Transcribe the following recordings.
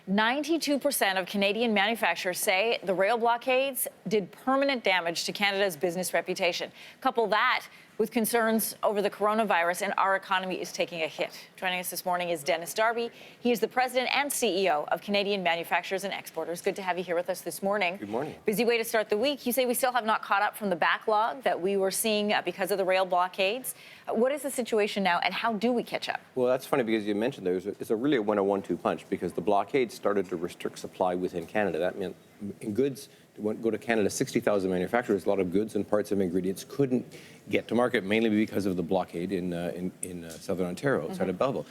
92% of Canadian manufacturers say the rail blockades did permanent damage to Canada's business reputation. Couple that with concerns over the coronavirus, and our economy is taking a hit. Joining us this morning is Dennis Darby. He is the president and CEO of Canadian Manufacturers and Exporters. Good to have you here with us this morning. Good morning. Busy way to start the week. You say we still have not caught up from the backlog that we were seeing because of the rail blockades. What is the situation now, and how do we catch up? Well, that's funny because you mentioned it's really a 1-2 punch, because the blockade started to restrict supply within Canada. That meant in goods go to Canada, 60,000 manufacturers, a lot of goods and parts of ingredients couldn't get to market, mainly because of the blockade in southern Ontario, outside of Belleville.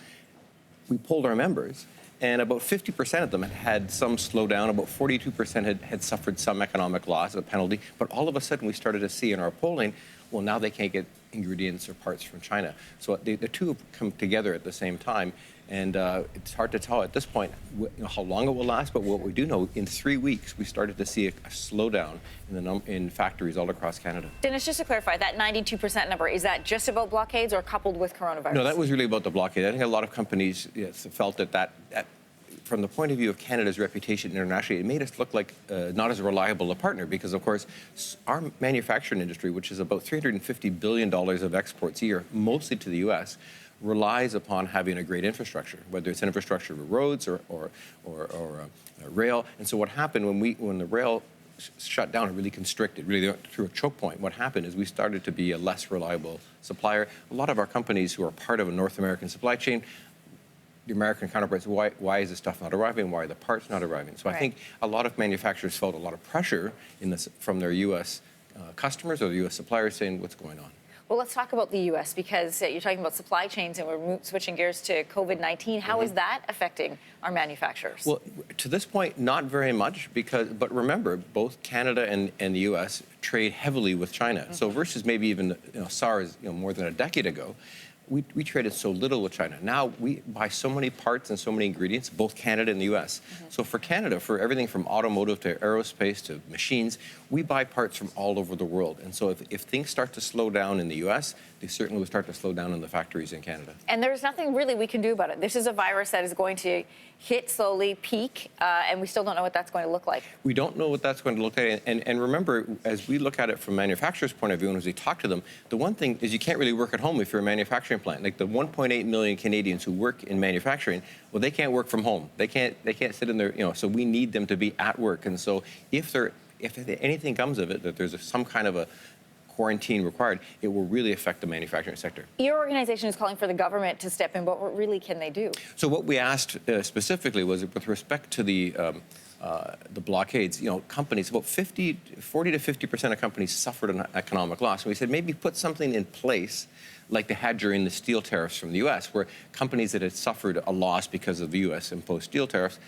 We polled our members, and about 50% of them had some slowdown. About 42% had suffered some economic loss, a penalty. But all of a sudden, we started to see in our polling, well, now they can't get ingredients or parts from China. So the two have come together at the same time. And it's hard to tell at this point how long it will last, but what we do know, in 3 weeks, we started to see a slowdown in factories all across Canada. Dennis, just to clarify, that 92% number, is that just about blockades or coupled with coronavirus? No, that was really about the blockade. I think a lot of companies felt that from the point of view of Canada's reputation internationally, it made us look like not as reliable a partner, because, of course, our manufacturing industry, which is about $350 billion of exports a year, mostly to the U.S., relies upon having a great infrastructure, whether it's infrastructure with roads or rail. And so what happened when the rail shut down and really constricted, really through a choke point, what happened is we started to be a less reliable supplier. A lot of our companies who are part of a North American supply chain, the American counterparts, why is this stuff not arriving? Why are the parts not arriving? So I think a lot of manufacturers felt a lot of pressure from their U.S. customers or the U.S. suppliers saying, what's going on? Well, let's talk about the U.S. because you're talking about supply chains, and we're switching gears to COVID-19. How is that affecting our manufacturers? Well, to this point, not very much, but remember, both Canada and the U.S. trade heavily with China. So versus maybe even SARS, more than a decade ago, we traded so little with China. Now we buy so many parts and so many ingredients, both Canada and the U.S. So for Canada, for everything from automotive to aerospace to machines, we buy parts from all over the world. And so if things start to slow down in the U.S., they certainly will start to slow down in the factories in Canada. And there's nothing really we can do about it. This is a virus that is going to hit slowly, peak, and we still don't know what that's going to look like. We don't know what that's going to look like. And remember, as we look at it from manufacturers' point of view, and as we talk to them, the one thing is you can't really work at home if you're a manufacturing plant. Like the 1.8 million Canadians who work in manufacturing, well, they can't work from home. They can't sit in their, so we need them to be at work. And so if anything comes of it, that there's some kind of a quarantine required, it will really affect the manufacturing sector. Your organization is calling for the government to step in, but what really can they do? So what we asked specifically was, with respect to the blockades, companies, about 40 to 50% of companies suffered an economic loss. And we said maybe put something in place like they had during the steel tariffs from the U.S., where companies that had suffered a loss because of the U.S. imposed steel tariffs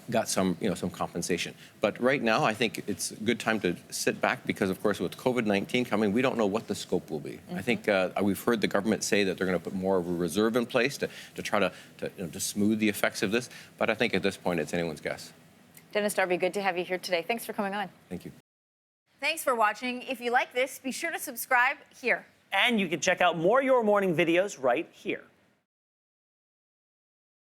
got some compensation. But right now, I think it's a good time to sit back because, of course, with COVID-19 coming, we don't know what the scope will be. I think we've heard the government say that they're going to put more of a reserve in place to try to smooth the effects of this. But I think at this point, it's anyone's guess. Dennis Darby, good to have you here today. Thanks for coming on. Thank you. Thanks for watching. If you like this, be sure to subscribe here. And you can check out more Your Morning videos right here.